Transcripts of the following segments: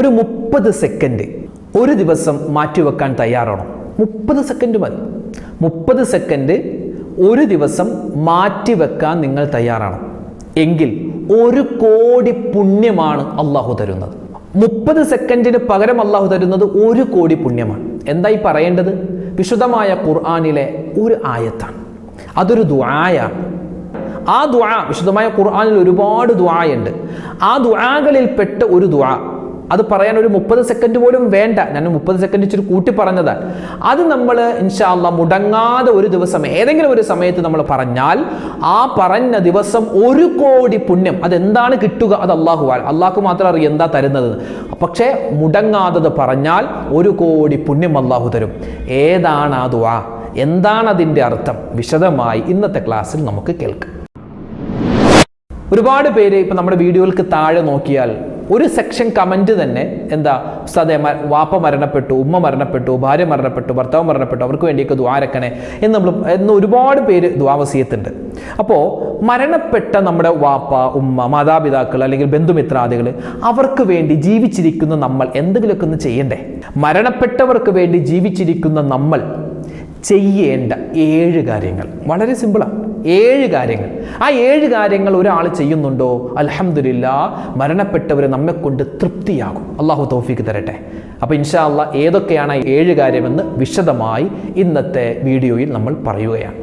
ഒരു 30 സെക്കൻഡ് ഒരു ദിവസം മാറ്റിവെക്കാൻ തയ്യാറാണോ? 30 സെക്കൻഡ് മതി. 30 സെക്കൻഡ് ഒരു ദിവസം മാറ്റിവെക്കാൻ നിങ്ങൾ തയ്യാറാണ് എങ്കിൽ 1 കോടി പുണ്യമാണ് അള്ളാഹു തരുന്നത്. 30 സെക്കൻഡിന് പകരം അള്ളാഹു തരുന്നത് 1 കോടി പുണ്യമാണ്. എന്തായി പറയേണ്ടത്? വിശുദ്ധമായ ഖുർആനിലെ ഒരു ആയത്താണ്, അതൊരു ദുആയാണ്. ആ ദുആ വിശുദ്ധമായ ഖുർആനിൽ ഒരുപാട് ദുആയുണ്ട്. ആ ദുആകളിൽ പെട്ട ഒരു ദുആ, അത് പറയാൻ ഒരു 30 സെക്കൻഡ് പോലും വേണ്ട. ഞാൻ 30 സെക്കൻഡ് ഇച്ചിരി കൂട്ടി പറഞ്ഞതാണ്. അത് നമ്മൾ ഇൻഷാ അല്ലാഹ് മുടങ്ങാതെ ഒരു ദിവസം ഏതെങ്കിലും ഒരു സമയത്ത് നമ്മൾ പറഞ്ഞാൽ ആ പറഞ്ഞ ദിവസം 1 കോടി പുണ്യം. അതെന്താണ് കിട്ടുക? അത് അള്ളാഹു മാത്രം അറിയാം എന്താ തരുന്നത്. പക്ഷേ മുടങ്ങാതെ പറഞ്ഞാൽ 1 കോടി പുണ്യം അള്ളാഹു തരും. ഏതാണ് ആ ദുആ? എന്താണ് അതിൻ്റെ അർത്ഥം? വിശദമായി ഇന്നത്തെ ക്ലാസ്സിൽ നമുക്ക് കേൾക്കാം. ഒരുപാട് പേര് ഇപ്പം നമ്മുടെ വീഡിയോകൾക്ക് താഴെ നോക്കിയാൽ ഒരു സെക്ഷൻ കമൻറ്റ് തന്നെ എന്താ, ഉസ്താദേ വാപ്പ മരണപ്പെട്ടു, ഉമ്മ മരണപ്പെട്ടു, ഭാര്യ മരണപ്പെട്ടു, ഭർത്താവ് മരണപ്പെട്ടു, അവർക്ക് വേണ്ടിയൊക്കെ ദുആ രക്കണേ എന്ന് ഒരുപാട് പേര് ദുആ വസിയത്തുണ്ട്. അപ്പോൾ മരണപ്പെട്ട നമ്മുടെ വാപ്പ, ഉമ്മ, മാതാപിതാക്കൾ അല്ലെങ്കിൽ ബന്ധുമിത്രാദികൾ, അവർക്ക് വേണ്ടി ജീവിച്ചിരിക്കുന്ന നമ്മൾ എന്തെങ്കിലുമൊക്കെ ഒന്ന് ചെയ്യണ്ടേ? മരണപ്പെട്ടവർക്ക് വേണ്ടി ജീവിച്ചിരിക്കുന്ന നമ്മൾ ചെയ്യേണ്ട 7 കാര്യങ്ങൾ വളരെ സിമ്പിളാണ്. 7 കാര്യങ്ങൾ. ആ 7 കാര്യങ്ങൾ ഒരാൾ ചെയ്യുന്നുണ്ടോ, അൽഹംദുലില്ലാ, മരണപ്പെട്ടവർ നമ്മെ കൊണ്ട് തൃപ്തിയാകും. അള്ളാഹു തൗഫീക്ക് തരട്ടെ. അപ്പോൾ ഇൻഷാ അല്ലാഹ് ഏതൊക്കെയാണ് 7 കാര്യമെന്ന് വിശദമായി ഇന്നത്തെ വീഡിയോയിൽ നമ്മൾ പറയുകയാണ്.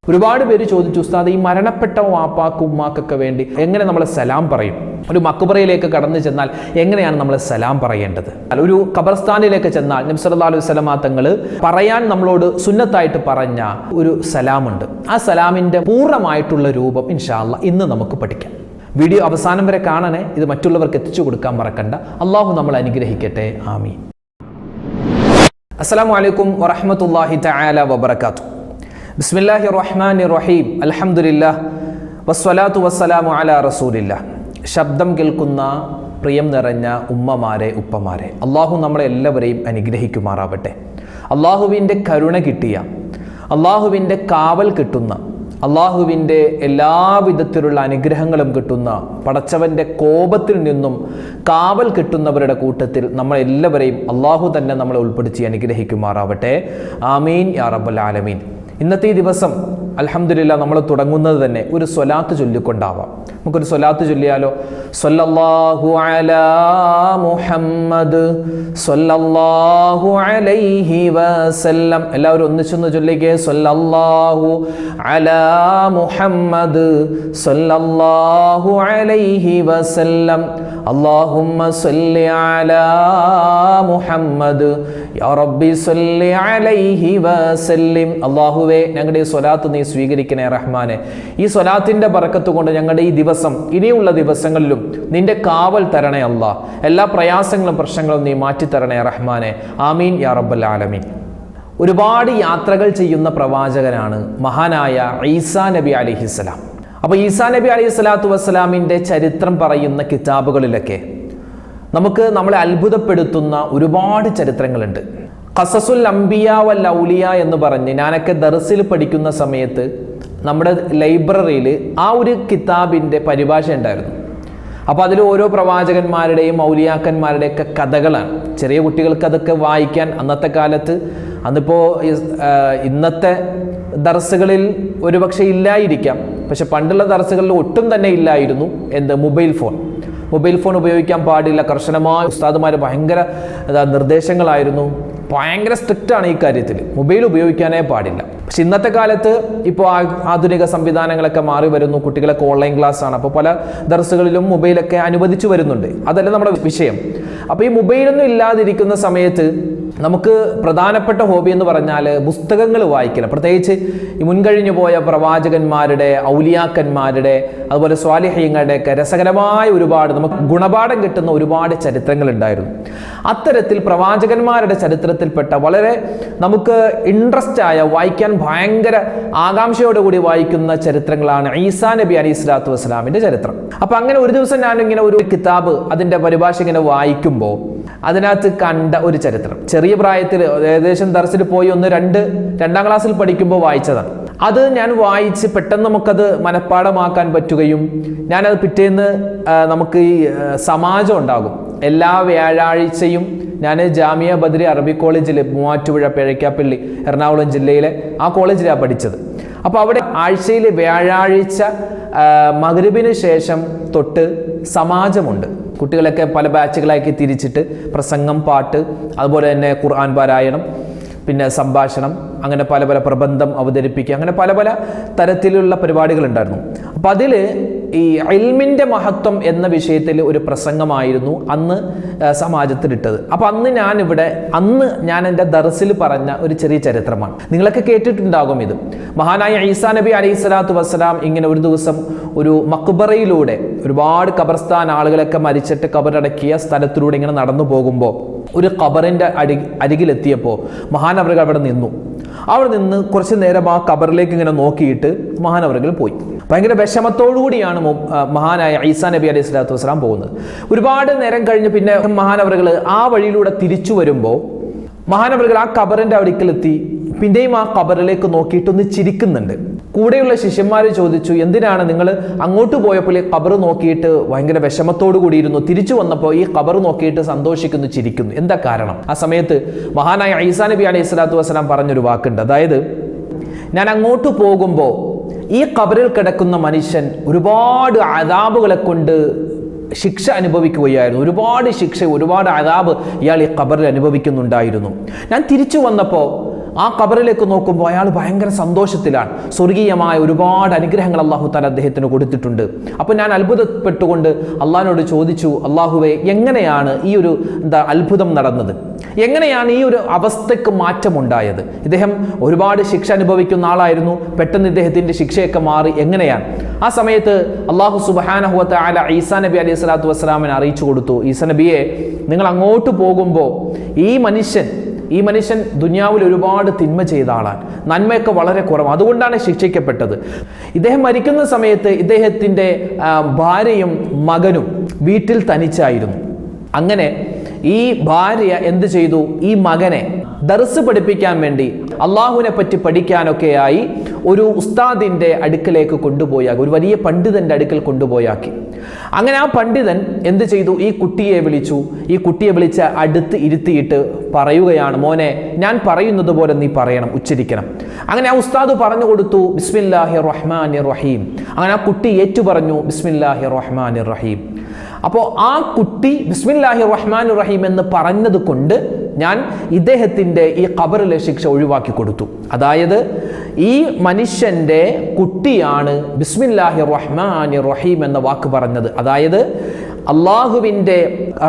ഒരുപാട് പേര് ചോദിച്ചു, ഉസ്താദ് ഈ മരണപ്പെട്ട വാപ്പാക്കും ഉമ്മാക്കൊക്കെ വേണ്ടി എങ്ങനെ നമ്മൾ സലാം പറയും? ഒരു മക്ബറയിലേക്ക് കടന്നു ചെന്നാൽ എങ്ങനെയാണ് നമ്മൾ സലാം പറയേണ്ടത്? ഒരു ഖബർസ്ഥാനിലേക്ക് ചെന്നാൽ നബി സല്ലല്ലാഹു അലൈഹി വസല്ലമ തങ്ങൾ പറയാൻ നമ്മളോട് സുന്നത്തായിട്ട് പറഞ്ഞ ഒരു സലാമുണ്ട്. ആ സലാമിൻ്റെ പൂർണ്ണമായിട്ടുള്ള രൂപം ഇൻഷാ അല്ലാഹ് ഇന്ന് നമുക്ക് പഠിക്കാം. വീഡിയോ അവസാനം വരെ കാണണേ. ഇത് മറ്റുള്ളവർക്ക് എത്തിച്ചു കൊടുക്കാൻ മറക്കണ്ട. അള്ളാഹു നമ്മൾ അനുഗ്രഹിക്കട്ടെ. ആമീൻ. അസ്സലാമു അലൈക്കും വറഹ്മത്തുള്ളാഹി തആല വബറകാതുഹു. ബിസ്മില്ലാഹിർ റഹ്മാനിർ റഹീം. അൽഹംദുലില്ലാഹ് വസ്സലാത്തു വസ്സലാമു അലാ റസൂലില്ലാഹ്. ശബ്ദം കേൾക്കുന്ന പ്രിയം നിറഞ്ഞ ഉമ്മമാരെ, ഉപ്പമാരെ, അള്ളാഹു നമ്മളെ എല്ലാവരെയും അനുഗ്രഹിക്കുമാറാവട്ടെ. അള്ളാഹുവിൻ്റെ കരുണ കിട്ടിയ, അള്ളാഹുവിൻ്റെ കാവൽ കിട്ടുന്ന, അള്ളാഹുവിൻ്റെ എല്ലാവിധത്തിലുള്ള അനുഗ്രഹങ്ങളും കിട്ടുന്ന, പടച്ചവൻ്റെ കോപത്തിൽ നിന്നും കാവൽ കിട്ടുന്നവരുടെ കൂട്ടത്തിൽ നമ്മളെല്ലാവരെയും അള്ളാഹു തന്നെ നമ്മളെ ഉൾപ്പെടുത്തി അനുഗ്രഹിക്കുമാറാവട്ടെ. ആമീൻ യാ റബ്ബൽ ആലമീൻ. ഇന്നത്തെ ഈ ദിവസം അൽഹംദുലില്ലാഹ് നമ്മൾ തുടങ്ങുന്നത് തന്നെ ഒരു സ്വലാത്ത് ചൊല്ലിക്കൊണ്ടാവാം. നമുക്കൊരു സ്വലാത്ത് ചൊല്ലിയാലോ? സ്വല്ലല്ലാഹു അലാ മുഹമ്മദ് സ്വല്ലല്ലാഹു അലൈഹി വസല്ലം. എല്ലാവരും ഒന്നിച്ചൊന്ന് ചൊല്ലിക്കേ. സ്വല്ലല്ലാഹു അലാ മുഹമ്മദ് സ്വല്ലല്ലാഹു അലൈഹി വസല്ലം. അല്ലാഹുമ്മ സ്വല്ലി അലാ മുഹമ്മദ് യാ റബ്ബി സ്വല്ലി അലൈഹി വസല്ലിം. അല്ലാഹുവേ, ഞങ്ങളുടെ ഈ സ്വലാത്ത് നീ സ്വീകരിക്കണേ റഹ്മാനെ. ഈ സ്വലാത്തിന്റെ ബറക്കത്ത് കൊണ്ട് ഞങ്ങളുടെ ഈ ദിവസം, ഇനിയുള്ള ദിവസങ്ങളിലും നിന്റെ കാവൽ തരണേ അല്ലാ. എല്ലാ പ്രയാസങ്ങളും പ്രശ്നങ്ങളും നീ മാറ്റിത്തരണേ റഹ്മാനെ. ആമീൻ യാ റബ്ബൽ ആലമീൻ. ഒരുപാട് യാത്രകൾ ചെയ്യുന്ന പ്രവാചകനാണ് മഹാനായ ഈസാ നബി അലൈഹിസ്സലാം. അപ്പോൾ ഈസാ നബി അലൈഹി സ്വലാത്തു വസ്സലാമിൻ്റെ ചരിത്രം പറയുന്ന കിതാബുകളിലൊക്കെ നമുക്ക് നമ്മളെ അത്ഭുതപ്പെടുത്തുന്ന ഒരുപാട് ചരിത്രങ്ങളുണ്ട്. ഖസസുൽ അംബിയ വൽ ഔലിയ എന്ന് പറഞ്ഞ് ഞാനൊക്കെ ദർസിൽ പഠിക്കുന്ന സമയത്ത് നമ്മുടെ ലൈബ്രറിയിൽ ആ ഒരു കിതാബിൻ്റെ പരിഭാഷ ഉണ്ടായിരുന്നു. അപ്പോൾ അതിൽ ഓരോ പ്രവാചകന്മാരുടെയും ഔലിയാക്കന്മാരുടെയൊക്കെ കഥകളാണ്. ചെറിയ കുട്ടികൾക്ക് അതൊക്കെ വായിക്കാൻ അന്നത്തെ കാലത്ത്, അന്നിപ്പോൾ ഇന്നത്തെ ദർസുകളിൽ ഒരുപക്ഷെ ഇല്ലായിരിക്കാം, പക്ഷെ പണ്ടുള്ള ദർസുകളിൽ ഒട്ടും തന്നെ ഇല്ലായിരുന്നു മൊബൈൽ ഫോൺ ഉപയോഗിക്കാൻ പാടില്ല. കർശനമായ ഉസ്താദുമാർ ഭയങ്കര നിർദ്ദേശങ്ങളായിരുന്നു. ഭയങ്കര സ്ട്രിക്റ്റാണ് ഈ കാര്യത്തിൽ. മൊബൈൽ ഉപയോഗിക്കാനേ പാടില്ല. പക്ഷെ ഇന്നത്തെ കാലത്ത് ഇപ്പോൾ ആധുനിക സംവിധാനങ്ങളൊക്കെ മാറി വരുന്നു. കുട്ടികളൊക്കെ ഓൺലൈൻ ക്ലാസ് ആണ്. അപ്പോൾ പല ദർസുകളിലും മൊബൈലൊക്കെ അനുവദിച്ചു വരുന്നുണ്ട്. അതല്ല നമ്മുടെ വിഷയം. അപ്പോൾ ഈ മൊബൈലൊന്നും ഇല്ലാതിരിക്കുന്ന സമയത്ത് നമുക്ക് പ്രധാനപ്പെട്ട ഹോബി എന്ന് പറഞ്ഞാൽ പുസ്തകങ്ങൾ വായിക്കണം. പ്രത്യേകിച്ച് ഈ മുൻകഴിഞ്ഞു പോയ പ്രവാചകന്മാരുടെ, ഔലിയാക്കന്മാരുടെ, അതുപോലെ സ്വാലിഹീങ്ങളുടെയൊക്കെ രസകരമായ ഒരുപാട് നമുക്ക് ഗുണപാഠം കിട്ടുന്ന ഒരുപാട് ചരിത്രങ്ങൾ ഉണ്ടായിരുന്നു. അത്തരത്തിൽ പ്രവാചകന്മാരുടെ ചരിത്രത്തിൽപ്പെട്ട വളരെ നമുക്ക് ഇൻട്രസ്റ്റ് ആയ, വായിക്കാൻ ഭയങ്കര ആകാംക്ഷയോടുകൂടി വായിക്കുന്ന ചരിത്രങ്ങളാണ് ഈസാ നബി അലൈഹി സ്വലാത്തു വസ്സലാമിൻ്റെ ചരിത്രം. അപ്പം അങ്ങനെ ഒരു ദിവസം ഞാനിങ്ങനെ ഒരു കിതാബ്, അതിൻ്റെ പരിഭാഷ ഇങ്ങനെ വായിക്കുമ്പോൾ അതിനകത്ത് കണ്ട ഒരു ചരിത്രം, ചെറിയ പ്രായത്തിൽ ഏകദേശം ദർസിൽ പോയി 2-2 ക്ലാസ്സിൽ പഠിക്കുമ്പോൾ വായിച്ചതാണ്. അത് ഞാൻ വായിച്ച് പെട്ടെന്ന് നമുക്കത് മനഃപ്പാഠമാക്കാൻ പറ്റുകയും ഞാനത് പിറ്റേന്ന് നമുക്ക് ഈ സമാജം ഉണ്ടാകും. എല്ലാ വ്യാഴാഴ്ചയും ഞാൻ ജാമിയ ബദ്രി അറബി കോളേജിൽ മൂവാറ്റുപുഴ പേഴയ്ക്കാപ്പള്ളി എറണാകുളം ജില്ലയിലെ ആ കോളേജിലാണ് പഠിച്ചത്. അപ്പോൾ അവിടെ ആഴ്ചയിൽ വ്യാഴാഴ്ച മഗ്രിബിന് ശേഷം തൊട്ട് സമാജമുണ്ട്. കുട്ടികളൊക്കെ പല ബാച്ചുകളാക്കി തിരിച്ചിട്ട് പ്രസംഗം, പാട്ട്, അതുപോലെ തന്നെ ഖുർആൻ പാരായണം, പിന്നെ സംഭാഷണം, അങ്ങനെ പല പല പ്രബന്ധം അവതരിപ്പിക്കുക, അങ്ങനെ പല പല തരത്തിലുള്ള പരിപാടികളുണ്ടായിരുന്നു. അപ്പം അതിൽ ഈ ഇൽമിൻ്റെ മഹത്വം എന്ന വിഷയത്തിൽ ഒരു പ്രസംഗമായിരുന്നു അന്ന് സമാജത്തിലിട്ടത്. അപ്പം അന്ന് ഞാൻ എൻ്റെ ദർസിൽ പറഞ്ഞ ഒരു ചെറിയ ചരിത്രമാണ്. നിങ്ങളൊക്കെ കേട്ടിട്ടുണ്ടാകും ഇത്. മഹാനായ ഈസാ നബി അലൈഹി സ്വലാത്തു വസ്സലാം ഇങ്ങനെ ഒരു ദിവസം ഒരു മക്ബറയിലൂടെ, ഒരുപാട് ഖബർസ്ഥാൻ ആളുകളൊക്കെ മരിച്ചിട്ട് ഖബറടക്കിയ സ്ഥലത്തിലൂടെ ഇങ്ങനെ നടന്നു പോകുമ്പോൾ ഒരു ഖബറിൻ്റെ അരികിലെത്തിയപ്പോൾ മഹാനവറുകൾ അവിടെ നിന്നു. അവിടെ നിന്ന് കുറച്ച് നേരം ആ ഖബറിലേക്ക് ഇങ്ങനെ നോക്കിയിട്ട് മഹാനവറുകൾ പോയി. ഭയങ്കര വിഷമത്തോടുകൂടിയാണ് മഹാനായ ഈസാ നബി അലൈഹി സ്വലാത്തു വസ്സലാം പോകുന്നത്. ഒരുപാട് നേരം കഴിഞ്ഞ് പിന്നെ മഹാനവറുകൾ ആ വഴിയിലൂടെ തിരിച്ചു വരുമ്പോൾ മഹാനവറുകൾ ആ ഖബറിൻ്റെ അടുക്കലെത്തി പിന്നെയും ആ ഖബറിലേക്ക് നോക്കിയിട്ടൊന്ന് ചിരിക്കുന്നുണ്ട്. കൂടെയുള്ള ശിഷ്യന്മാർ ചോദിച്ചു, എന്തിനാണ് നിങ്ങൾ അങ്ങോട്ട് പോയപ്പോൾ ഈ ഖബർ നോക്കിയിട്ട് ഭയങ്കര വിഷമത്തോടു കൂടിയിരുന്നു, തിരിച്ചു വന്നപ്പോൾ ഈ ഖബർ നോക്കിയിട്ട് സന്തോഷിക്കുന്നു, ചിരിക്കുന്നു, എന്താ കാരണം? ആ സമയത്ത് മഹാനായ ഈസാ നബി അലൈഹി സ്വലാത്തു വസ്സലാം പറഞ്ഞൊരു വാക്കുണ്ട്. അതായത്, ഞാൻ അങ്ങോട്ട് പോകുമ്പോൾ ഈ ഖബറിൽ കിടക്കുന്ന മനുഷ്യൻ ഒരുപാട് അദാബുകളെ കൊണ്ട് ശിക്ഷ അനുഭവിക്കുകയായിരുന്നു. ഒരുപാട് ശിക്ഷ, ഒരുപാട് അദാബ് ഇയാൾ ഈ ഖബറിൽ അനുഭവിക്കുന്നുണ്ടായിരുന്നു. ഞാൻ തിരിച്ചു വന്നപ്പോൾ ആ ഖബറിലേക്ക് നോക്കുമ്പോൾ അയാൾ ഭയങ്കര സന്തോഷത്തിലാണ്. സ്വർഗീയമായ ഒരുപാട് അനുഗ്രഹങ്ങൾ അള്ളാഹു തആല അദ്ദേഹത്തിന് കൊടുത്തിട്ടുണ്ട്. അപ്പോൾ ഞാൻ അത്ഭുതപ്പെട്ടുകൊണ്ട് അള്ളാഹിനോട് ചോദിച്ചു, അള്ളാഹുവേ, എങ്ങനെയാണ് ഈ ഒരു അത്ഭുതം നടന്നത്? എങ്ങനെയാണ് ഈ ഒരു അവസ്ഥയ്ക്ക് മാറ്റമുണ്ടായത്? ഇദ്ദേഹം ഒരുപാട് ശിക്ഷ അനുഭവിക്കുന്ന ആളായിരുന്നു, പെട്ടെന്ന് ഇദ്ദേഹത്തിൻ്റെ ശിക്ഷയൊക്കെ മാറി, എങ്ങനെയാണ്? ആ സമയത്ത് അള്ളാഹു സുബ്ഹാനഹു വ തആല ഈസാ നബി അലൈഹി സ്വലാത്തു വസ്സലാമിനെ അറിയിച്ചു കൊടുത്തു, ഈസാ നബിയെ, നിങ്ങൾ അങ്ങോട്ട് പോകുമ്പോൾ ഈ മനുഷ്യൻ ദുനിയാവിൽ ഒരുപാട് തിന്മ ചെയ്ത ആളാണ്, നന്മയൊക്കെ വളരെ കുറവ്, അതുകൊണ്ടാണ് ശിക്ഷിക്കപ്പെട്ടത്. ഇദ്ദേഹം മരിക്കുന്ന സമയത്ത് ഇദ്ദേഹത്തിൻ്റെ ഭാര്യയും മകനും വീട്ടിൽ തനിച്ചായിരുന്നു. അങ്ങനെ ഈ ഭാര്യ എന്ത് ചെയ്തു? ഈ മകനെ ദർസ് പഠിപ്പിക്കാൻ വേണ്ടി, അള്ളാഹുവിനെ പറ്റി പഠിക്കാനൊക്കെയായി ഒരു ഉസ്താദിൻ്റെ അടുക്കലേക്ക് കൊണ്ടുപോയാക്കി, ഒരു വലിയ പണ്ഡിതൻ്റെ അടുക്കൽ കൊണ്ടുപോയാക്കി. അങ്ങനെ ആ പണ്ഡിതൻ എന്ത് ചെയ്തു? ഈ കുട്ടിയെ വിളിച്ച് അടുത്ത് ഇരുത്തിയിട്ട് പറയുകയാണ്, മോനെ, ഞാൻ പറയുന്നത് പോലെ നീ പറയണം, ഉച്ചരിക്കണം. അങ്ങനെ ആ ഉസ്താദ് പറഞ്ഞു കൊടുത്തു, ബിസ്മില്ലാഹിർ റഹ്മാനിർ റഹീം. അങ്ങനെ ആ കുട്ടി ഏറ്റു പറഞ്ഞു, ബിസ്മില്ലാഹിർ റഹ്മാനിർ റഹീം. അപ്പോൾ ആ കുട്ടി ബിസ്മില്ലാഹിർ റഹ്മാനിർ റഹീം എന്ന് പറഞ്ഞത് കൊണ്ട് ഞാൻ ഇദ്ദേഹത്തിൻ്റെ ഈ ഖബറിലെ ശിക്ഷ ഒഴിവാക്കി കൊടുത്തു. അതായത് ഈ മനുഷ്യൻ്റെ കുട്ടിയാണ് ബിസ്മില്ലാഹിർ റഹ്മാനിർ റഹീം എന്ന വാക്ക് പറഞ്ഞത്. അതായത് അള്ളാഹുവിൻ്റെ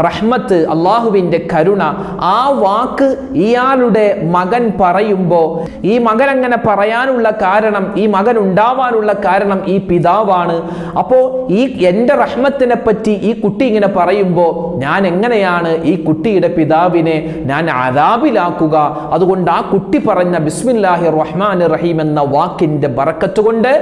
റഹ്മത്ത്, അള്ളാഹുവിൻ്റെ കരുണ, ആ വാക്ക് ഇയാളുടെ മകൻ പറയുമ്പോൾ, ഈ മകൻ അങ്ങനെ പറയാനുള്ള കാരണം, ഈ മകൻ ഉണ്ടാവാനുള്ള കാരണം ഈ പിതാവാണ്. അപ്പോൾ ഈ എൻ്റെ റഹ്മത്തിനെ പറ്റി ഈ കുട്ടി ഇങ്ങനെ പറയുമ്പോൾ ഞാൻ എങ്ങനെയാണ് ഈ കുട്ടിയുടെ പിതാവിനെ ഞാൻ അദാബിലാക്കുക? അതുകൊണ്ട് ആ കുട്ടി പറഞ്ഞ ബിസ്മില്ലാഹിർ റഹ്മാനിർ റഹീം എന്ന വാക്കിൻ്റെ ബറക്കത്ത് കൊണ്ട്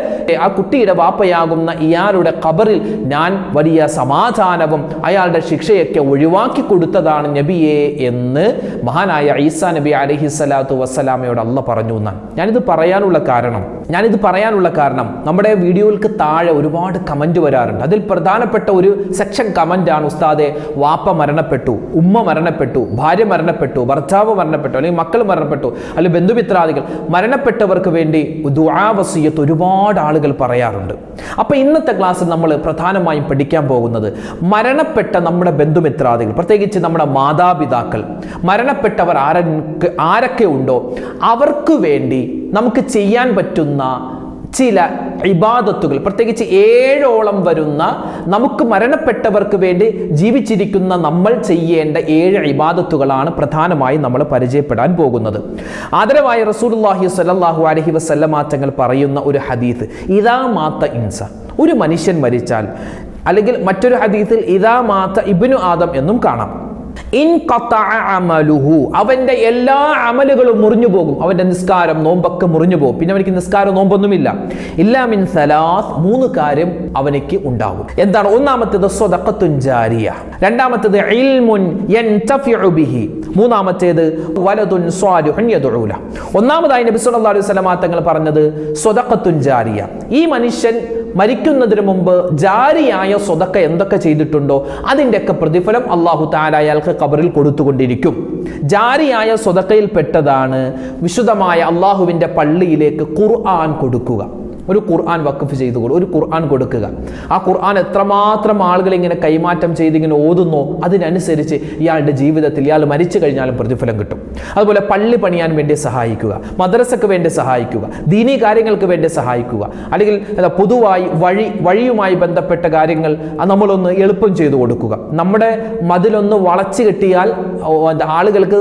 ആ കുട്ടിയുടെ വാപ്പയാകുന്ന ഇയാളുടെ ഖബറിൽ ഞാൻ വലിയ സമാധാനം, അയാളുടെ ശിക്ഷയൊക്കെ ഒഴിവാക്കി കൊടുത്തതാണ് നബിയെ എന്ന് മഹാനായ ഈസാ നബി അലൈഹി സ്വലാത്തു വസ്സലാമയോട് അള്ളാഹ് പറഞ്ഞു എന്നാണ്. ഞാനിത് പറയാനുള്ള കാരണം നമ്മുടെ വീഡിയോകൾക്ക് താഴെ ഒരുപാട് കമന്റ് വരാറുണ്ട്. അതിൽ പ്രധാനപ്പെട്ട ഒരു സെക്ഷൻ കമന്റാണ്, ഉസ്താദെ, വാപ്പ മരണപ്പെട്ടു, ഉമ്മ മരണപ്പെട്ടു, ഭാര്യ മരണപ്പെട്ടു, ഭർത്താവ് മരണപ്പെട്ടു, അല്ലെങ്കിൽ മക്കൾ മരണപ്പെട്ടു, അല്ലെങ്കിൽ ബന്ധുമിത്രാദികൾ മരണപ്പെട്ടവർക്ക് വേണ്ടി ദുആ വസിയ്യത്ത് ഒരുപാട് ആളുകൾ പറയാറുണ്ട്. അപ്പൊ ഇന്നത്തെ ക്ലാസ്സിൽ നമ്മൾ പ്രധാനമായും പഠിക്കാൻ പോകുന്നത് മരണപ്പെട്ട നമ്മുടെ ബന്ധുമിത്രാദികൾ, പ്രത്യേകിച്ച് നമ്മുടെ മാതാപിതാക്കൾ, മരണപ്പെട്ടവർ ആരൊക്കെ ഉണ്ടോ അവർക്ക് വേണ്ടി നമുക്ക് ചെയ്യാൻ പറ്റുന്ന ചില ഇബാദത്തുകൾ, പ്രത്യേകിച്ച് 7ഓളം വരുന്ന നമുക്ക് മരണപ്പെട്ടവർക്ക് വേണ്ടി ജീവിച്ചിരിക്കുന്ന നമ്മൾ ചെയ്യേണ്ട 7 ഇബാദത്തുകളാണ് പ്രധാനമായും നമ്മൾ പരിചയപ്പെടാൻ പോകുന്നത്. ആദരവായ റസൂലുള്ളാഹി സ്വല്ലല്ലാഹു അലൈഹി വസല്ലമ തങ്ങൾ പറയുന്ന ഒരു ഹദീസ്, ഇദാ മാത ഇൻസാൻ, ഒരു മനുഷ്യൻ മരിച്ചാൽ, അല്ലെങ്കിൽ മറ്റൊരു ഹദീസിൽ ഇദാ മാത ഇബ്നു ആദം എന്നും കാണാം, അവന്റെ എല്ലാ അമലുകളും മുറിഞ്ഞു പോകും. അവന്റെ നിസ്കാരം, നോമ്പൊക്കെ മുറിഞ്ഞു പോകും. പിന്നെ അവനിക്ക് നിസ്കാരം, നോമ്പൊന്നുമില്ല. ഇല്ലാ മിൻ സലാസ്, 3 കാര്യം അവനിക്ക് ഉണ്ടാകും. എന്താണ്? ഒന്നാമത്തേത് സ്വദഖത്തുൻ ജാരിയ, രണ്ടാമത്തേത് ഇൽമുൻ യൻതഫിഉ ബിഹി, മൂന്നാമത്തേത് വലദുൻ സ്വാലിഹുൻ യദ്ഉ ലഹു. ഒന്നാമതായി നബി സല്ലല്ലാഹു അലൈഹി വസല്ലം തങ്ങൾ പറഞ്ഞത് സ്വദഖത്തുൻ ജാരിയ. ഈ മനുഷ്യൻ മരിക്കുന്നതിന് മുമ്പ് ജാരിയായ സ്വതക്ക എന്തൊക്കെ ചെയ്തിട്ടുണ്ടോ അതിൻ്റെയൊക്കെ പ്രതിഫലം അല്ലാഹു തആല അയാൾക്ക് ഖബറിൽ കൊടുത്തുകൊണ്ടിരിക്കും. ജാരിയായ സ്വതക്കയിൽ പെട്ടതാണ് വിശുദ്ധമായ അള്ളാഹുവിൻ്റെ പള്ളിയിലേക്ക് ഖുർആൻ കൊടുക്കുക. ഒരു ഖുർആൻ വഖഫ് ചെയ്തു ഒരു ഖുർആൻ കൊടുക്കുക. ആ ഖുർആൻ എത്രമാത്രം ആളുകൾ ഇങ്ങനെ കൈമാറ്റം ചെയ്ത് ഇങ്ങനെ ഓതുന്നോ അതിനനുസരിച്ച് ഇയാളുടെ ജീവിതത്തിൽ ഇയാൾ മരിച്ചു കഴിഞ്ഞാലും പ്രതിഫലം കിട്ടും. അതുപോലെ പള്ളി പണിയാൻ വേണ്ടി സഹായിക്കുക, മദ്രസക്ക് വേണ്ടി സഹായിക്കുക, ദീനീ കാര്യങ്ങൾക്ക് വേണ്ടി സഹായിക്കുക, അല്ലെങ്കിൽ പൊതുവായി വഴിയുമായി ബന്ധപ്പെട്ട കാര്യങ്ങൾ നമ്മളൊന്ന് എളുപ്പം ചെയ്തു കൊടുക്കുക. നമ്മുടെ മതിലൊന്ന് വളച്ചു കെട്ടിയാൽ ആളുകൾക്ക്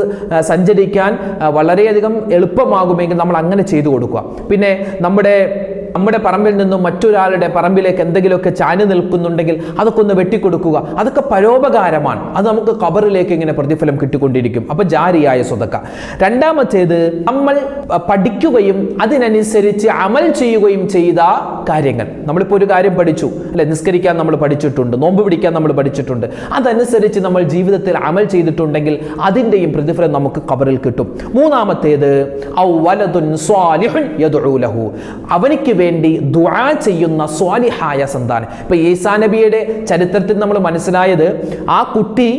സഞ്ചരിക്കാൻ വളരെയധികം എളുപ്പമാകുമെങ്കിൽ നമ്മൾ അങ്ങനെ ചെയ്തു കൊടുക്കുക. പിന്നെ നമ്മുടെ പറമ്പിൽ നിന്നും മറ്റൊരാളുടെ പറമ്പിലേക്ക് എന്തെങ്കിലുമൊക്കെ ചാഞ്ഞു നിൽക്കുന്നുണ്ടെങ്കിൽ അതൊക്കെ ഒന്ന് വെട്ടിക്കൊടുക്കുക. അതൊക്കെ പരോപകാരമാണ്. അത് നമുക്ക് ഖബറിലേക്ക് ഇങ്ങനെ പ്രതിഫലം കിട്ടിക്കൊണ്ടിരിക്കും. അപ്പൊ ജാരിയായ സ്വതക്ക. രണ്ടാമത്തേത് നമ്മൾ പഠിക്കുകയും അതിനനുസരിച്ച് അമൽ ചെയ്യുകയും ചെയ്ത കാര്യങ്ങൾ. നമ്മളിപ്പോൾ ഒരു കാര്യം പഠിച്ചു അല്ലെ, നിസ്കരിക്കാൻ നമ്മൾ പഠിച്ചിട്ടുണ്ട്, നോമ്പ് പിടിക്കാൻ നമ്മൾ പഠിച്ചിട്ടുണ്ട്, അതനുസരിച്ച് നമ്മൾ ജീവിതത്തിൽ അമൽ ചെയ്തിട്ടുണ്ടെങ്കിൽ അതിൻ്റെയും പ്രതിഫലം നമുക്ക് ഖബറിൽ കിട്ടും. മൂന്നാമത്തേത് ഔ വലദുൻ സ്വാലിഹുൻ യദ്ഉ ലഹു. അവനിക്ക് വേണ്ടി ദുആ ചെയ്യുന്ന സ്വാലിഹായ സന്താനം. ഇപ്പൊ ഈസാ നബിയുടെ ചരിത്രത്തിൽ നമ്മൾ മനസ്സിലായത് ആ കുട്ടി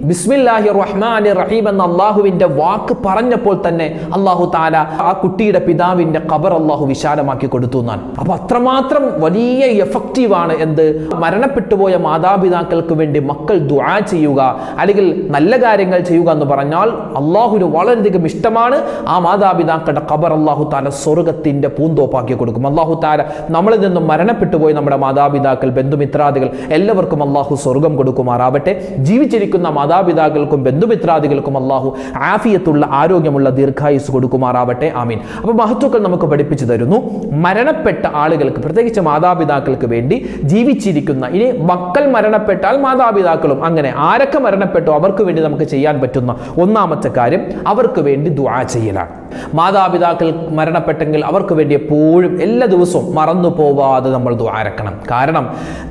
ബിസ്മില്ലാഹിർ റഹ്മാനിർ റഹീം എന്ന അള്ളാഹുവിന്റെ വാക്ക് പറഞ്ഞപ്പോൾ തന്നെ അള്ളാഹു താല ആ കുട്ടിയുടെ പിതാവിന്റെ ഖബർ അള്ളാഹു വിശാലമാക്കി കൊടുത്തു എന്നാണ്. അപ്പൊ അത്രമാത്രം വലിയ എഫക്റ്റീവാണ് എന്ത്, മരണപ്പെട്ടുപോയ മാതാപിതാക്കൾക്ക് വേണ്ടി മക്കൾ ദുആ ചെയ്യുക അല്ലെങ്കിൽ നല്ല കാര്യങ്ങൾ ചെയ്യുക എന്ന് പറഞ്ഞാൽ അള്ളാഹുവിന് വളരെയധികം ഇഷ്ടമാണ്. ആ മാതാപിതാക്കളുടെ ഖബർ അള്ളാഹു താല സ്വർഗത്തിന്റെ പൂന്തോപ്പാക്കി കൊടുക്കും. അള്ളാഹു താല നമ്മളിൽ നിന്നും മരണപ്പെട്ടുപോയി നമ്മുടെ മാതാപിതാക്കൾ, ബന്ധുമിത്രാദികൾ എല്ലാവർക്കും അള്ളാഹു സ്വർഗം കൊടുക്കുമാറാവട്ടെ. ജീവിച്ചിരിക്കുന്ന മാതാപിതാക്കൾക്കും ബന്ധുമിത്രാദികൾക്കും അള്ളാഹു ആഫിയത്തുള്ള ആരോഗ്യമുള്ള ദീർഘായുസ് കൊടുക്കുമാറാവട്ടെ. ആമീൻ. അപ്പോൾ മഹത്തുക്കൾ നമുക്ക് പഠിപ്പിച്ചു തരുന്നു, മരണപ്പെട്ട ആളുകൾക്ക് പ്രത്യേകിച്ച് മാതാപിതാക്കൾക്ക് വേണ്ടി ജീവിച്ചിരിക്കുന്ന, ഇനി മക്കൾ മരണപ്പെട്ടാൽ മാതാപിതാക്കളും, അങ്ങനെ ആരൊക്കെ മരണപ്പെട്ടോ അവർക്ക് വേണ്ടി നമുക്ക് ചെയ്യാൻ പറ്റുന്ന ഒന്നാമത്തെ കാര്യം അവർക്ക് വേണ്ടി ദുആ ചെയ്യലാണ്. മാതാപിതാക്കൾ മരണപ്പെട്ടെങ്കിൽ അവർക്ക് വേണ്ടി എപ്പോഴും എല്ലാ ദിവസവും മറന്നു പോവാതെ നമ്മൾ ദുആ ഇറക്കണം. കാരണം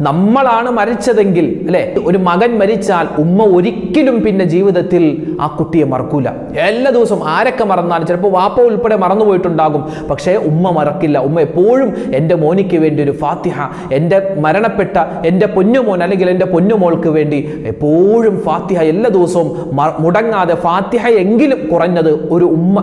നമ്മളാണ് മരിച്ചതെങ്കിൽ അല്ലെ, ഒരു മകൻ മരിച്ചാൽ ഉമ്മ ഒരിക്കലും പിന്നെ ജീവിതത്തിൽ ആ കുട്ടിയെ മറക്കൂല. എല്ലാ ദിവസവും ആരൊക്കെ മറന്നാലും, ചിലപ്പോൾ വാപ്പ ഉൾപ്പെടെ മറന്നുപോയിട്ടുണ്ടാകും, പക്ഷേ ഉമ്മ മറക്കില്ല. ഉമ്മ എപ്പോഴും എൻ്റെ മോനിക്ക് വേണ്ടി ഒരു ഫാത്തിഹ, എൻ്റെ മരണപ്പെട്ട എൻ്റെ പൊന്നുമോൻ അല്ലെങ്കിൽ എൻ്റെ പൊന്നുമോൾക്ക് വേണ്ടി എപ്പോഴും ഫാത്തിഹ എല്ലാ ദിവസവും മുടങ്ങാതെ ഫാത്തിഹ എങ്കിലും കുറഞ്ഞത് ഒരു ഉമ്മ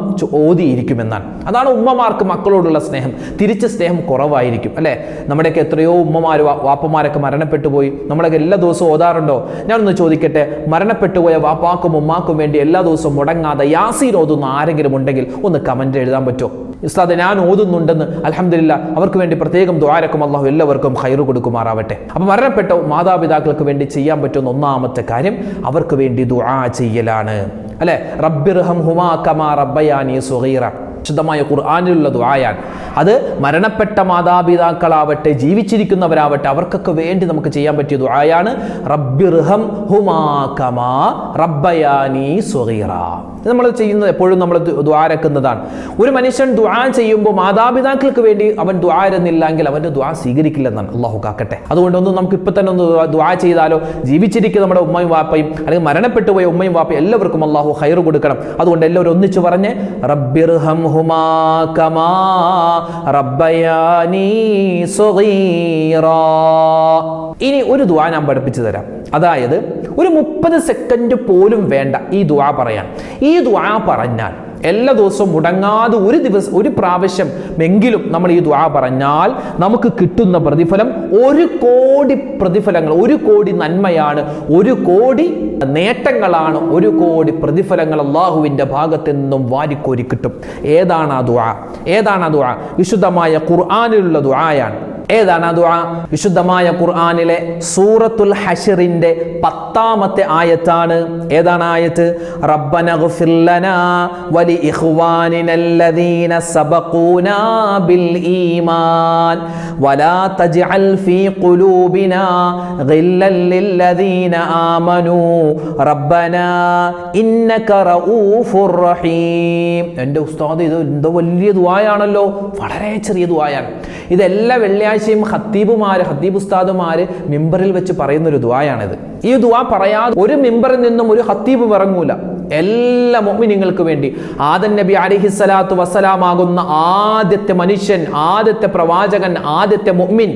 ഓതിയിരിക്കുമെന്നാണ്. അതാണ് ഉമ്മമാർക്ക് മക്കളോടുള്ള സ്നേഹം. തിരിച്ച് സ്നേഹം കുറവായിരിക്കും അല്ലേ. നമ്മുടെയൊക്കെ എത്രയോ ഉമ്മമാർ വാപ്പമാരൊക്കെ മരണപ്പെട്ടു പോയി, നമ്മളൊക്കെ എല്ലാ ദിവസവും ഓതാറുണ്ടോ? ഞാനൊന്ന് ചോദിക്കട്ടെ, മരണപ്പെട്ടുപോയ വാപ്പാക്കും ഉമ്മാക്കും വേണ്ടി എല്ലാ ദിവസവും മുടങ്ങാതെ യാസീൻ ഓതുന്ന ആരെങ്കിലും ഉണ്ടെങ്കിൽ ഒന്ന് കമന്റ് എഴുതാൻ പറ്റുമോ? ഉസ്താദ് ഞാൻ ഓതുന്നുണ്ടെന്ന്, അൽഹംദുലില്ലാ, അവർക്ക് വേണ്ടി പ്രത്യേകം ദുആരക്കും അല്ലാഹു എല്ലാവർക്കും ഖൈർ കൊടുക്കുമാറാവട്ടെ. അപ്പോൾ മരണപ്പെട്ട മാതാപിതാക്കൾക്ക് വേണ്ടി ചെയ്യാൻ പറ്റുന്ന ഒന്നാമത്തെ കാര്യം അവർക്ക് വേണ്ടി ദുആ ചെയ്യലാണ് അല്ലെ. റബ്ബിർഹംഹുമാ കമാ റബ്ബയാനി സ്വഗീറ. ശുദ്ധമായ ഖുർആനിലുള്ള ദുആയാണ് അത്. മരണപ്പെട്ട മാതാപിതാക്കളാവട്ടെ ജീവിച്ചിരിക്കുന്നവരാവട്ടെ അവർക്കൊക്കെ വേണ്ടി നമുക്ക് ചെയ്യാൻ പറ്റിയ ദുആയാണ് റബ്ബിർഹംഹുമാ കമാ റബ്ബയാനി സ്വഗീറ. നമ്മൾ ചെയ്യുന്നത് എപ്പോഴും നമ്മൾ ദുആരക്കുന്നതാണ്. ഒരു മനുഷ്യൻ ദുആ ചെയ്യുമ്പോൾ മാതാപിതാക്കൾക്ക് വേണ്ടി അവൻ ദുആരുന്നില്ലെങ്കിൽ അവൻ്റെ ദുആ സ്വീകരിക്കില്ലെന്നാണ്. അല്ലാഹു കാക്കട്ടെ. അതുകൊണ്ടൊന്നും നമുക്ക് ഇപ്പം തന്നെ ഒന്ന് ദുആ ചെയ്താലോ? ജീവിച്ചിരിക്കുന്ന നമ്മുടെ ഉമ്മയും വാപ്പയും അല്ലെങ്കിൽ മരണപ്പെട്ടു പോയ ഉമ്മയും വാപ്പയും എല്ലാവർക്കും അല്ലാഹു ഖൈർ കൊടുക്കണം. അതുകൊണ്ട് എല്ലാവരും ഒന്നിച്ച് പറഞ്ഞ് റബ്ബിർഹംഹുമാ കമാ റബ്ബയാനി സ്വഗീറ. ഇനി ഒരു ദുആ ഞാൻ പഠിപ്പിച്ചു തരാം. അതായത് ഒരു 30 സെക്കൻഡ് പോലും വേണ്ട ഈ ദുആ പറയാൻ. ഈ ദുആ പറഞ്ഞാൽ എല്ലാ ദിവസവും മുടങ്ങാതെ ഒരു പ്രാവശ്യം എങ്കിലും നമ്മൾ ഈ ദുആ പറഞ്ഞാൽ നമുക്ക് കിട്ടുന്ന പ്രതിഫലം 1 കോടി പ്രതിഫലങ്ങൾ, 1 കോടി നന്മയാണ്, 1 കോടി നേട്ടങ്ങളാണ്, 1 കോടി പ്രതിഫലങ്ങൾ അള്ളാഹുവിൻ്റെ ഭാഗത്ത് നിന്നും വാരിക്കോരി കിട്ടും. ഏതാണ് ആ ദുആ? ഏതാണ് ആ ദുആ? വിശുദ്ധമായ ഖുർആനിലുള്ള ദുആയാണ്. ഏതാണ് ആ ദുആ? വിശുദ്ധമായ ഖുർആനിലെ സൂറത്തുൽ ഹശ്റിന്റെ 10ാമത്തെ ആയത്താണ്. ഏതാണ് ആയത്ത്? റബ്ബനഗ്ഫിർ ലനാ വലി ഇഖ്വാനിനല്ലദീന സബഖൂനാ ബിൽ ഈമാൻ വലാ തജ്അൽ ഫീ ഖുലൂബിനാ ഗില്ലൻ ലില്ലദീന ആമനൂ റബ്ബനാ ഇന്നക റഊഫുർ റഹീം. എൻ്റെ ഉസ്താദ്, ഇത് എന്തോ വലിയ ദുആയാണല്ലോ. വളരെ ചെറിയ ദുആയാണ്. ഇതെല്ലാ വെള്ളിയാഴ്ചയും ഹത്തീബ് ഉസ്താദുമാര് മിമ്പറിൽ വെച്ച് പറയുന്നൊരു ദുആയാണിത്. ഈ ദുആ പറയാതെ ഒരു മിമ്പറിൽ നിന്നും ഒരു ഹത്തീബ് ഇറങ്ങൂല. എല്ലാ മുഅ്മിനീങ്ങൾക്ക് വേണ്ടി ആദം നബി അലൈഹിസ്സലാത്തു വസ്സലാം ആകുന്ന ആദ്യത്തെ മനുഷ്യൻ, ആദ്യത്തെ പ്രവാചകൻ, ആദ്യത്തെ മുഅ്മിൻ,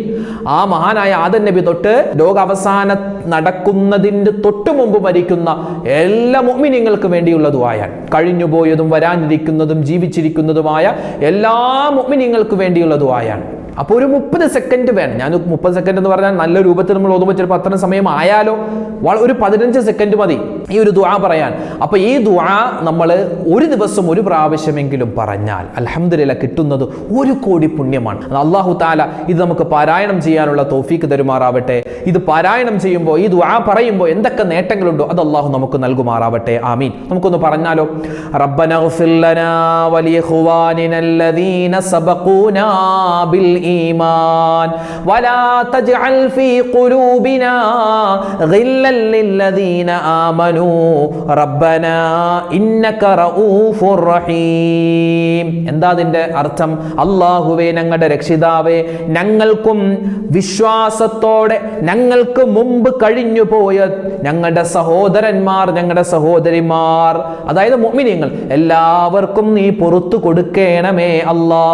ആ മഹാനായ ആദം നബി തൊട്ട് ലോകാവസാനം നടക്കുന്നതിൻ്റെ തൊട്ടു മുമ്പ് മരിക്കുന്ന എല്ലാ മുഅ്മിനീങ്ങൾക്ക് വേണ്ടിയുള്ള ദുആയാണ്. കഴിഞ്ഞുപോയതും വരാനിരിക്കുന്നതും ജീവിച്ചിരിക്കുന്നതുമായ എല്ലാ മുഅ്മിനീങ്ങൾക്ക് വേണ്ടിയുള്ള ദുആയാണ്. അപ്പോൾ ഒരു 30 സെക്കൻഡ് വേണം. ഞാൻ 30 സെക്കൻഡ് എന്ന് പറഞ്ഞാൽ നല്ല രൂപത്തിൽ നമ്മൾ ഓതുമ്പോൾ ചിലപ്പോൾ അത്രയും സമയം ആയാലോ, ഒരു 15 സെക്കൻഡ് മതി ഈ ഒരു ദുആ പറയാൻ. അപ്പോൾ ഈ ദുആ നമ്മൾ ഒരു ദിവസം ഒരു പ്രാവശ്യമെങ്കിലും പറഞ്ഞാൽ അൽഹംദുലില്ലാഹ് കിട്ടുന്നത് 1 കോടി പുണ്യമാണ്. അല്ലാഹു തആല ഇത് നമുക്ക് പാരായണം ചെയ്യാനുള്ള തൗഫീക്ക് തരുമാറാവട്ടെ. ഇത് പാരായണം ചെയ്യുമ്പോൾ, ഈ ദുആ പറയുമ്പോൾ എന്തൊക്കെ നേട്ടങ്ങളുണ്ടോ അത് അല്ലാഹു നമുക്ക് നൽകുമാറാവട്ടെ. ആമീൻ. നമുക്കൊന്ന് പറഞ്ഞാലോ. റബ്ബനാ ഗഫിർ ലനാ വലിഖ്വാനിനല്ലദീന സബഖൂനാ ബിൽ ഈമാൻ വലാ തജ്അൽ ഫീ ഖുലൂബിനാ ഗില്ലൻ ലില്ലദീന ആമനൂ റബ്ബനാ ഇന്നക റഊഫുർ റഹീം. എന്താ അതിന്റെ അർത്ഥം? അല്ലാഹുവേ, ഞങ്ങളുടെ രക്ഷിതാവേ, ഞങ്ങൾക്കും വിശ്വാസത്തോടെ ഞങ്ങൾക്ക് മുമ്പ് കഴിഞ്ഞു പോയ ഞങ്ങളുടെ സഹോദരന്മാർ, ഞങ്ങളുടെ സഹോദരിമാർ, അതായത് മുഅ്മിനീങ്ങൾ എല്ലാവർക്കും നീ പുറത്തു കൊടുക്കണമേ അല്ലാ.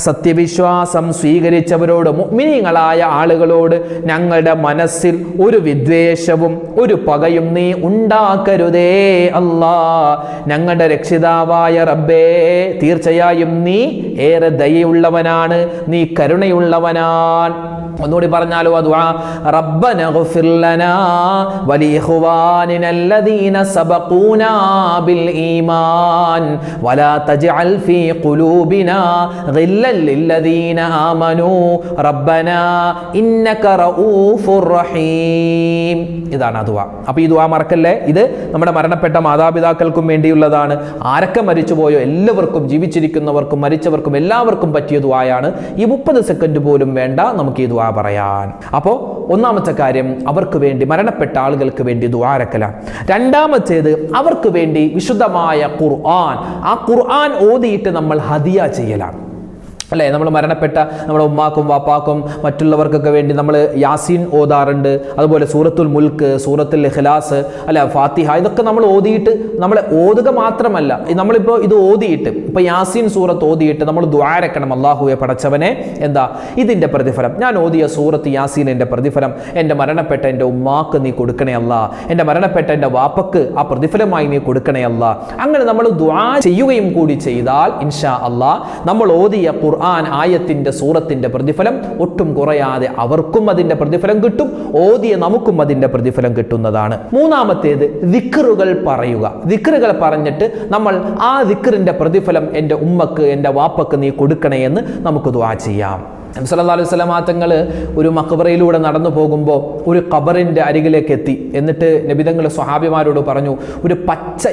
സത്യവിശ്വാസം സ്വീകരിച്ചവരോട്, മുഅ്മിനീങ്ങളായ ആളുകളോട് ഞങ്ങളുടെ മനസ്സിൽ ഒരു വിദ്വേഷവും ഒരു പകയും നീ ഉണ്ടാക്കരുതേ അല്ലാ. ഞങ്ങളുടെ രക്ഷിതാവായ റബ്ബേ, തീർച്ചയായും നീ ഏറെ ദയയുള്ളവനാണ്, നീ കരുണയുള്ളവനാണ്. ഒന്നുകൂടി പറഞ്ഞാലോ ആ ദുആ. റബ്ബന ഗഫിർ ലനാ വലിഖ്വാനിനല്ലദീന സബഖൂനാ ബിൽ ഈമാൻ വലാ തജ്അൽ ഫീ ഖുലൂബിനാ ഗില്ലൻ ലില്ലദീന ആമനൂ റബ്ബനാ ഇന്നക റഊഫുർ റഹീം. ഇതാണ് ആ ദുആ. അപ്പോൾ ഈ ദുആ മറക്കല്ലേ. ഇത് നമ്മുടെ മരണപ്പെട്ട മാതാപിതാക്കൾക്കും വേണ്ടിയുള്ളതാണ്. ആരൊക്കെ മരിച്ചുപോയോ എല്ലാവർക്കും, ജീവിച്ചിരിക്കുന്നവർക്കും മരിച്ചവർക്കും എല്ലാവർക്കും പറ്റിയ ദുആയാണ്. ഈ 30 സെക്കൻഡ് പോലും വേണ്ട നമുക്ക് ഈ ദുആ പറയാൻ. അപ്പോൾ ഒന്നാമത്തെ കാര്യം, അവർക്ക് വേണ്ടി, മരണപ്പെട്ട ആളുകൾക്ക് വേണ്ടി ദുആരക്കലാണ്. രണ്ടാമത്തേത്, അവർക്ക് വേണ്ടി വിശുദ്ധമായ ഖുർആൻ, ആ ഖുർആൻ ഓതിയിട്ട് നമ്മൾ ഹദിയ ചെയ്യലാണ്. അല്ലേ? നമ്മൾ മരണപ്പെട്ട നമ്മുടെ ഉമ്മാക്കും വാപ്പാക്കും മറ്റുള്ളവർക്കൊക്കെ വേണ്ടി നമ്മൾ യാസീൻ ഓതാറുണ്ട്. അതുപോലെ സൂറത്തുൽ മുൽക്ക്, സൂറത്തുൽ ഇഖ്ലാസ്, അല്ല ഫാത്തിഹ, ഇതൊക്കെ നമ്മൾ ഓതിയിട്ട്, നമ്മൾ ഓതുക മാത്രമല്ല, നമ്മളിപ്പോൾ ഇത് ഓതിയിട്ട്, ഇപ്പോൾ യാസീൻ സൂറത്ത് ഓതിയിട്ട് നമ്മൾ ദുആരക്കണം. അല്ലാഹുവേ പടച്ചവനെ, എന്താ ഇതിൻ്റെ പ്രതിഫലം, ഞാൻ ഓതിയ സൂറത്ത് യാസീനിൻ്റെ പ്രതിഫലം എൻ്റെ മരണപ്പെട്ട എൻ്റെ ഉമ്മാക്ക് നീ കൊടുക്കണേ അല്ലാ, എൻ്റെ മരണപ്പെട്ട എൻ്റെ വാപ്പക്ക് ആ പ്രതിഫലമായി നീ കൊടുക്കണേ അല്ലാ. അങ്ങനെ നമ്മൾ ദുആ ചെയ്യുകയും കൂടി ചെയ്താൽ ഇൻഷാ അല്ലാ നമ്മൾ ഓതിയ ഖുർആൻ ആയത്തിന്റെ സൂറത്തിന്റെ പ്രതിഫലം ഒട്ടും കുറയാതെ അവർക്കും അതിന്റെ പ്രതിഫലം കിട്ടും, ഓതിയ നമുക്കും അതിന്റെ പ്രതിഫലം കിട്ടുന്നതാണ്. മൂന്നാമത്തേത്, ദിക്റുകൾ പറയുക. ദിക്റുകൾ പറഞ്ഞിട്ട് നമ്മൾ ആ ദിക്റിന്റെ പ്രതിഫലം എൻ്റെ ഉമ്മക്ക്, എൻ്റെ വാപ്പക്ക് നീ കൊടുക്കണേ എന്ന് നമുക്ക് ദുആ ചെയ്യാം. നബി സല്ലല്ലാഹു അലൈഹി വസല്ലം തങ്ങൾ ഒരു മഖബറയിലൂടെ നടന്നു പോകുമ്പോൾ ഒരു ഖബറിൻ്റെ അരികിലേക്ക് എത്തി. എന്നിട്ട് നബി തങ്ങൾ സ്വഹാബിമാരോട് പറഞ്ഞു, ഒരു പച്ച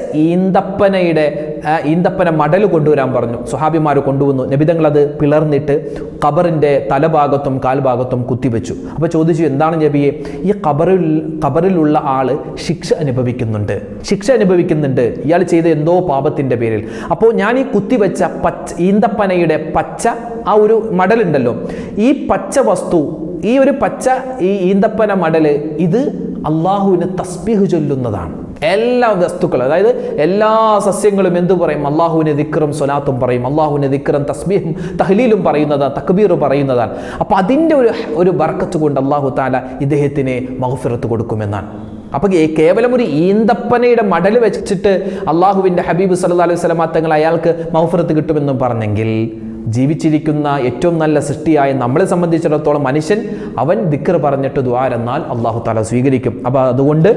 ഈന്തപ്പന മടൽ കൊണ്ടുവരാൻ പറഞ്ഞു. സ്വഹാബിമാർ കൊണ്ടുവന്നു. നബി തങ്ങൾ അത് പിളർന്നിട്ട് ഖബറിൻ്റെ തലഭാഗത്തും കാൽഭാഗത്തും കുത്തിവെച്ചു. അപ്പോൾ ചോദിച്ചു, എന്താണ് നബിയെ, ഈ ഖബറിലുള്ള ആള് ശിക്ഷ അനുഭവിക്കുന്നുണ്ട്, ഇയാൾ ചെയ്ത എന്തോ പാപത്തിൻ്റെ പേരിൽ. അപ്പോൾ ഞാൻ ഈ കുത്തിവെച്ച ഈന്തപ്പനയുടെ പച്ച ആ ഒരു മടലുണ്ടല്ലോ, ഈ പച്ച വസ്തു, ഈ ഒരു പച്ച ഈ ഈന്തപ്പന മടല്, ഇത് അള്ളാഹുവിന് തസ്ബീഹ് ചൊല്ലുന്നതാണ്. എല്ലാ വസ്തുക്കളും, അതായത് എല്ലാ സസ്യങ്ങളും എന്തു പറയും? അള്ളാഹുവിന് ദിക്റും സ്വലാത്തും പറയും, അള്ളാഹുവിന് ദിക്റും തസ്ബീഹും തഹ്ലീലും പറയുന്നതാണ്, തക്ബീർ പറയുന്നതാണ്. അപ്പോൾ അതിൻ്റെ ഒരു ബർക്കത്ത് കൊണ്ട് അള്ളാഹു തആല ഇദ്ദേഹത്തിന് മഗ്ഫിറത്ത് കൊടുക്കുമെന്നാണ്. അപ്പോൾ കേവലം ഒരു ഈന്തപ്പനയുടെ മടൽ വെച്ചിട്ട് അള്ളാഹുവിൻ്റെ ഹബീബ് സല്ലല്ലാഹു അലൈഹി വസല്ലം തങ്ങൾ അയാൾക്ക് മഗ്ഫിറത്ത് കിട്ടുമെന്ന് പറഞ്ഞെങ്കിൽ, ജീവിച്ചിരിക്കുന്ന ഏറ്റവും നല്ല സൃഷ്ടിയായ നമ്മളെ സംബന്ധിച്ചിടത്തോളം മനുഷ്യൻ, അവൻ ദിക്ർ പറഞ്ഞിട്ട് ദുആരെന്നാൽ അല്ലാഹു തആല സ്വീകരിക്കും. അപ്പോൾ അതുകൊണ്ട്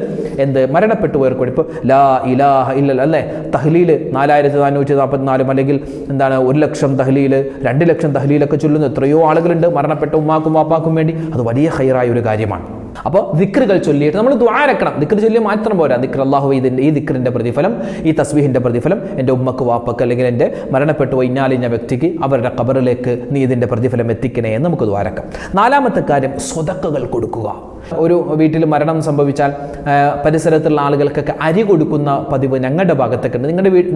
മരണപ്പെട്ടു പോയവർക്ക് വേണ്ടി ഇപ്പോൾ ലാ ഇലാഹ ഇല്ലല്ലാഹ്, അല്ലേ, തഹ്ലീൽ 4444 അല്ലെങ്കിൽ 1,00,000 തഹ്ലീൽ, 2,00,000 തഹ്ലീലൊക്കെ ചൊല്ലുന്ന എത്രയോ ആളുകളുണ്ട് മരണപ്പെട്ട ഉമ്മാക്കും വാപ്പാക്കും വേണ്ടി. അത് വലിയ ഖൈറായ ഒരു കാര്യമാണ്. അപ്പോൾ ദിക്റുകൾ ചൊല്ലിയിട്ട് നമ്മൾ ദുആരക്കണം. ദിക്ർ ചൊല്ലി മാത്രം പോരാ. ദിക്ർ അല്ലാഹു ഈ ദിക്റിൻ്റെ പ്രതിഫലം, ഈ തസ്ബീഹിൻ്റെ പ്രതിഫലം എൻ്റെ ഉമ്മക്ക് വാപ്പക്ക് അല്ലെങ്കിൽ എൻ്റെ മരണപ്പെട്ടു പോയി ഇന്നാലിഞ്ഞ വ്യക്തിക്ക് അവരുടെ ഖബറിലേക്ക് നീ ഇതിൻ്റെ പ്രതിഫലം എത്തിക്കണേ എന്ന് നമുക്ക് ദുആരക്കാം. നാലാമത്തെ കാര്യം, സ്വതക്കകൾ കൊടുക്കുക. ഒരു വീട്ടിൽ മരണം സംഭവിച്ചാൽ പരിസരത്തുള്ള ആളുകൾക്കൊക്കെ അരി കൊടുക്കുന്ന പതിവ് ഞങ്ങളുടെ ഭാഗത്തൊക്കെ ഉണ്ട്.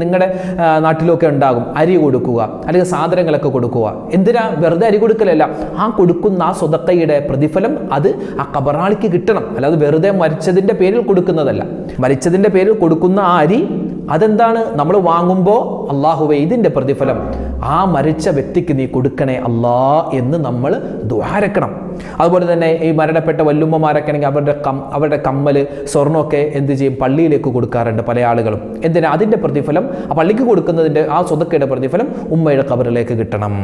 നിങ്ങളുടെ നാട്ടിലൊക്കെ ഉണ്ടാകും. അരി കൊടുക്കുക, അല്ലെങ്കിൽ സാധനങ്ങളൊക്കെ കൊടുക്കുക. എന്തിനാ? വെറുതെ അരി കൊടുക്കലല്ല, ആ കൊടുക്കുന്ന ആ സ്വതക്കയുടെ പ്രതിഫലം അത് ആ ഖബറാളിക്ക് കിട്ടണം. അല്ലാതെ വെറുതെ മരിച്ചതിൻ്റെ പേരിൽ കൊടുക്കുന്നതല്ല. മരിച്ചതിൻ്റെ പേരിൽ കൊടുക്കുന്ന ആ അരി അതെന്താണ്? നമ്മൾ വാങ്ങുമ്പോൾ അള്ളാഹുവേ ഇതിൻ്റെ പ്രതിഫലം ആ മരിച്ച വ്യക്തിക്ക് നീ കൊടുക്കണേ അല്ലാ എന്ന് നമ്മൾ ദ്വാരക്കണം. അതുപോലെ തന്നെ ഈ മരണപ്പെട്ട വല്ലുമ്മമാരൊക്കെ ആണെങ്കിൽ അവരുടെ കമ്മല് സ്വർണ്ണമൊക്കെ എന്ത് ചെയ്യും? പള്ളിയിലേക്ക് കൊടുക്കാറുണ്ട് പല ആളുകളും. എന്തിനാ? അതിൻ്റെ പ്രതിഫലം ആ പള്ളിക്ക് കൊടുക്കുന്നതിൻ്റെ ആ സ്വതക്കയുടെ പ്രതിഫലം ഉമ്മയുടെ ഖബറിലേക്ക് കിട്ടണം.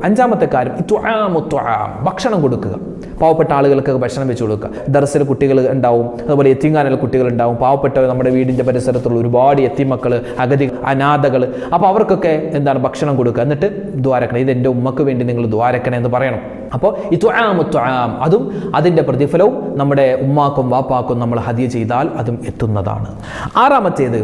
അഞ്ചാമത്തെ കാര്യം ഭക്ഷണം കൊടുക്കുക. പാവപ്പെട്ട ആളുകൾക്ക് ഭക്ഷണം വെച്ച് കൊടുക്കുക. ദർസിൽ കുട്ടികൾ ഉണ്ടാവും, അതുപോലെ യത്തീംഖാനയിൽ കുട്ടികൾ ഉണ്ടാവും, പാവപ്പെട്ട നമ്മുടെ വീടിൻ്റെ പരിസരത്തുള്ള ഒരുപാട് യത്തീമക്കൾ, അഗതി, അനാഥകൾ. അപ്പോൾ അവർക്കൊക്കെ എന്താണ്? ഭക്ഷണം കൊടുക്കുക. എന്നിട്ട് ദ്വാരക്കണം, ഇത് എൻ്റെ ഉമ്മക്ക് വേണ്ടി നിങ്ങൾ ദ്വാരക്കണേ എന്ന് പറയണം. അപ്പോൾ ഈ അതും അതിൻ്റെ പ്രതിഫലവും നമ്മുടെ ഉമ്മാക്കും വാപ്പാക്കും നമ്മൾ ഹദിയ ചെയ്താൽ അതും എത്തുന്നതാണ്. ആറാമത്തേത്,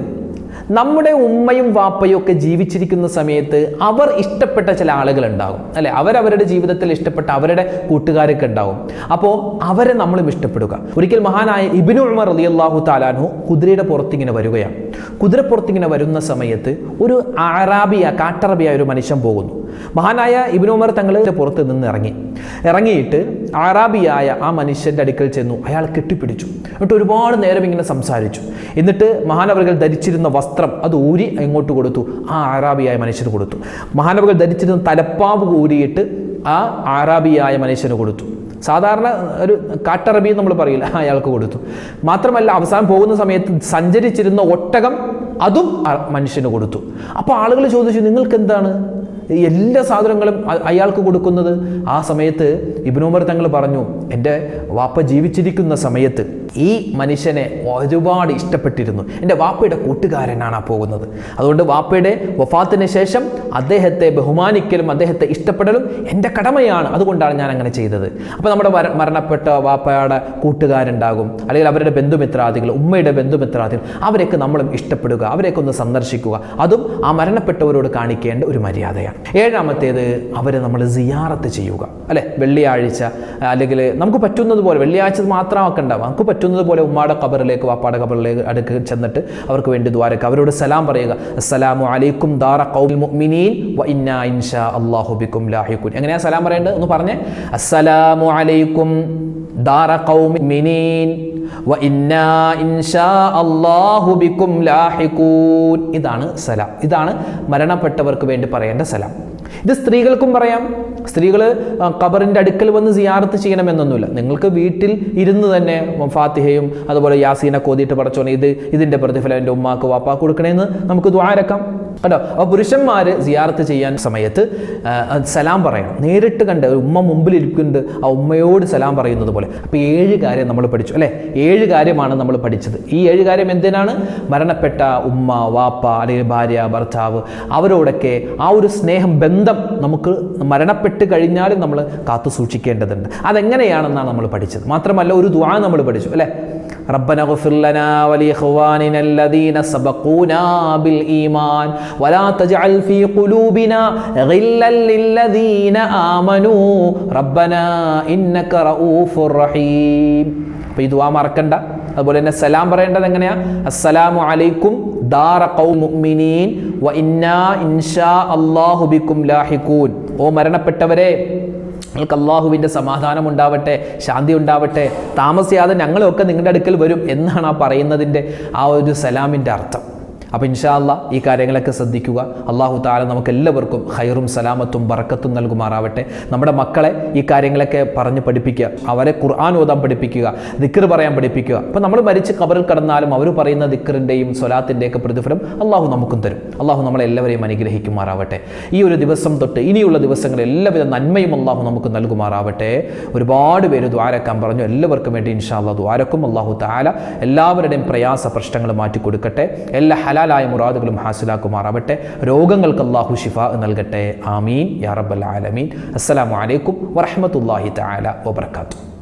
നമ്മുടെ ഉമ്മയും വാപ്പയും ഒക്കെ ജീവിച്ചിരിക്കുന്ന സമയത്ത് അവർ ഇഷ്ടപ്പെട്ട ചില ആളുകളുണ്ടാകും, അല്ലെ? അവരവരുടെ ജീവിതത്തിൽ ഇഷ്ടപ്പെട്ട അവരുടെ കൂട്ടുകാരൊക്കെ ഉണ്ടാകും. അപ്പോൾ അവരെ നമ്മളും ഇഷ്ടപ്പെടുക. ഒരിക്കൽ മഹാനായ ഇബ്നു ഉമർ റളിയല്ലാഹു തആല അൻഹു കുതിരയുടെ പുറത്തിങ്ങനെ വരികയാണ്. കുതിരപ്പുറത്തിങ്ങനെ വരുന്ന സമയത്ത് ഒരു കാട്ടറബിയായ ഒരു മനുഷ്യൻ പോകുന്നു. മഹാനായ ഇബ്നു ഉമർ തങ്ങളുടെ പുറത്ത് നിന്ന് ഇറങ്ങിയിട്ട് അറാബിയായ ആ മനുഷ്യൻ്റെ അടുക്കൽ ചെന്നു. അയാൾ കെട്ടിപ്പിടിച്ചു. എന്നിട്ട് ഒരുപാട് നേരം ഇങ്ങനെ സംസാരിച്ചു. എന്നിട്ട് മഹാനവറുകൾ ധരിച്ചിരുന്ന വസ്ത്രം അത് ഊരി എങ്ങോട്ട് കൊടുത്തു? ആ അറാബിയായ മനുഷ്യന് കൊടുത്തു. മഹാനവറുകൾ ധരിച്ചിരുന്ന തലപ്പാവ് ഊരിയിട്ട് ആ അറാബിയായ മനുഷ്യന് കൊടുത്തു. സാധാരണ ഒരു കാട്ടറബി നമ്മൾ പറയില്ല, അയാൾക്ക് കൊടുത്തു. മാത്രമല്ല അവസാനം പോകുന്ന സമയത്ത് സഞ്ചരിച്ചിരുന്ന ഒട്ടകം അതും മനുഷ്യന് കൊടുത്തു. അപ്പോൾ ആളുകൾ ചോദിച്ചു, നിങ്ങൾക്ക് എന്താണ് എല്ലാ സാധനങ്ങളും അയാൾക്ക് കൊടുക്കുന്നത്? ആ സമയത്ത് ഇബ്നു ഉമർ തങ്ങൾ പറഞ്ഞു, എൻ്റെ വാപ്പ ജീവിച്ചിരിക്കുന്ന സമയത്ത് ഈ മനുഷ്യനെ ഒരുപാട് ഇഷ്ടപ്പെട്ടിരുന്നു. എൻ്റെ വാപ്പയുടെ കൂട്ടുകാരനാണ് ആ പോകുന്നത്. അതുകൊണ്ട് വാപ്പയുടെ വഫാത്തിന് ശേഷം അദ്ദേഹത്തെ ബഹുമാനിക്കലും അദ്ദേഹത്തെ ഇഷ്ടപ്പെടലും എൻ്റെ കടമയാണ്. അതുകൊണ്ടാണ് ഞാൻ അങ്ങനെ ചെയ്തത്. അപ്പോൾ നമ്മുടെ മരണപ്പെട്ട വാപ്പയുടെ കൂട്ടുകാരുണ്ടാകും, അല്ലെങ്കിൽ അവരുടെ ബന്ധുമിത്രാദികൾ, ഉമ്മയുടെ ബന്ധുമിത്രാദികൾ, അവരെയൊക്കെ നമ്മളും ഇഷ്ടപ്പെടുക, അവരെയൊക്കെ ഒന്ന് സന്ദർശിക്കുക. അതും ആ മരണപ്പെട്ടവരോട് കാണിക്കേണ്ട ഒരു മര്യാദയാണ്. ഏഴാമത്തേത്, അവരെ നമ്മൾ സിയാറത്ത് ചെയ്യുക, അല്ലെ? വെള്ളിയാഴ്ച അല്ലെങ്കിൽ നമുക്ക് പറ്റുന്നത് പോലെ, വെള്ളിയാഴ്ച മാത്രമൊക്കെ ഉണ്ടാവും, നമുക്ക് പറ്റുന്നത് പോലെ ഉമ്മാടെ ഖബറിലേക്ക് വാപ്പാടെ ഖബറിലേക്ക് അടുക്ക് ചെന്നിട്ട് അവർക്ക് വേണ്ടി ദ്വാരക്കുക, അവരോട് സലാം പറയുക. അസ്സലാമു അലൈക്കും ദാറ ഖൗമിൽ മുഅ്മിനീൻ വ ഇന്നാ ഇൻഷാ അല്ലാഹു ബിക്കും ലാഹിഖൂൻ. എങ്ങനെയാ സലാം പറയേണ്ടത് ഒന്ന് പറഞ്ഞേ. അസ്സലാമു അലൈക്കും ദാറ ഖൗമിൽ മുഅ്മിനീൻ വ ഇന്നാ ഇൻഷാ അല്ലാഹു ബിക്കും ലാഹിഖൂൻ. ഇതാണ് സലാം. ഇതാണ് മരണപ്പെട്ടവർക്ക് വേണ്ടി പറയേണ്ട സലാം. ഇത് സ്ത്രീകൾക്കും പറയാം. സ്ത്രീകൾ ഖബറിൻ്റെ അടുക്കൽ വന്ന് സിയാറത്ത് ചെയ്യണമെന്നൊന്നുമില്ല. നിങ്ങൾക്ക് വീട്ടിൽ ഇരുന്ന് തന്നെ ഫാത്തിഹയും അതുപോലെ യാസീനൊക്കെ ഓതിയിട്ട് പടച്ചോനെ ഇതിൻ്റെ പ്രതിഫലം എൻ്റെ ഉമ്മാക്ക് വാപ്പാക്ക് കൊടുക്കണമെന്ന് നമുക്ക് ദ്വാരക്കാം കേട്ടോ. അപ്പോൾ പുരുഷന്മാർ സിയാറത്ത് ചെയ്യാൻ സമയത്ത് സലാം പറയണം. നേരിട്ട് കണ്ട് ഉമ്മ മുമ്പിൽ ഇരിക്കുന്നുണ്ട്, ആ ഉമ്മയോട് സലാം പറയുന്നത് പോലെ. അപ്പോൾ 7 കാര്യം നമ്മൾ പഠിച്ചു, അല്ലേ? 7 കാര്യമാണ് നമ്മൾ പഠിച്ചത്. ഈ 7 കാര്യം എന്തിനാണ്? മരണപ്പെട്ട ഉമ്മ, വാപ്പ, അല്ലെങ്കിൽ ഭാര്യ, ഭർത്താവ്, അവരോടൊക്കെ ആ ഒരു സ്നേഹം, ബന്ധം നമുക്ക് മരണപ്പെട്ട് കഴിഞ്ഞാലും നമ്മൾ കാത്തു സൂക്ഷിക്കേണ്ടതുണ്ട്. അതെങ്ങനെയാണെന്നാണ് നമ്മൾ പഠിച്ചത്. മാത്രമല്ല ഒരു ദുആ നമ്മൾ പഠിച്ചു, അല്ലേ? ربنا اغفر لنا ولإخواننا الذين سبقونا بالإيمان ولا تجعل في قلوبنا غلا للذين آمنوا ربنا إنك رؤوف رحيم. അപ്പോൾ ഈ ദുആ മറക്കണ്ട. അതുപോലെ തന്നെ സലാം പറയേണ്ടത് എങ്ങനെയാ? അസ്സലാമു അലൈക്കും ദാറ ഖൗമിൽ മുഅ്മിനീൻ വ ഇന്നാ ഇൻഷാ അല്ലാഹു ബിക്കും ലാഹിഖൂൻ. ഓ മരണപ്പെട്ടവരെ, നിങ്ങൾക്ക് അള്ളാഹുവിൻ്റെ സമാധാനം ഉണ്ടാവട്ടെ, ശാന്തി ഉണ്ടാവട്ടെ, താമസിയാതെ ഞങ്ങളൊക്കെ നിങ്ങളുടെ അടുക്കൽ വരും എന്നാണ് ആ പറയുന്നതിൻ്റെ ആ ഒരു സലാമിൻ്റെ അർത്ഥം. അപ്പോൾ ഇൻഷാ അല്ലാഹ് ഈ കാര്യങ്ങളൊക്കെ ശ്രദ്ധിക്കുക. അല്ലാഹു തആല നമുക്ക് എല്ലാവർക്കും ഖൈറും സലാമത്തും ബറക്കത്തും നൽകുമാറാവട്ടെ. നമ്മുടെ മക്കളെ ഈ കാര്യങ്ങളൊക്കെ പറഞ്ഞ് പഠിപ്പിക്കുക, അവരെ ഖുർആൻ ഓതാൻ പഠിപ്പിക്കുക, ദിക്ർ പറയാൻ പഠിപ്പിക്കുക. അപ്പോൾ നമ്മൾ മരിച്ച് ഖബറിൽ കിടന്നാലും അവർ പറയുന്ന ദിക്റിൻ്റെയും സ്വലാത്തിൻ്റെയൊക്കെ പ്രതിഫലം അല്ലാഹു നമുക്കും തരും. അല്ലാഹു നമ്മളെല്ലാവരെയും അനുഗ്രഹിക്കുമാറാവട്ടെ. ഈ ഒരു ദിവസം തൊട്ട് ഇനിയുള്ള ദിവസങ്ങളിൽ എല്ലാവിധ നന്മയും അല്ലാഹു നമുക്ക് നൽകുമാറാവട്ടെ. ഒരുപാട് പേര് ദ്വാരക്കാൻ പറഞ്ഞു. എല്ലാവർക്കും വേണ്ടി ഇൻഷാ അല്ലാഹ് ദ്വാരക്കും. അല്ലാഹു തആല എല്ലാവരുടെയും പ്രയാസ പ്രശ്നങ്ങൾ മാറ്റി കൊടുക്കട്ടെ. എല്ലാ ഹലാലായ മുറാദുകളും ഹാസിലാക്കുമാറാവട്ടെ. രോഗങ്ങൾക്ക് അല്ലാഹു ശിഫാ നൽകട്ടെ. ആമീൻ യാ റബ്ബൽ ആലമീൻ. അസ്സലാമു അലൈക്കും വറഹ്മത്തുള്ളാഹി തആല വബറകാതുഹു.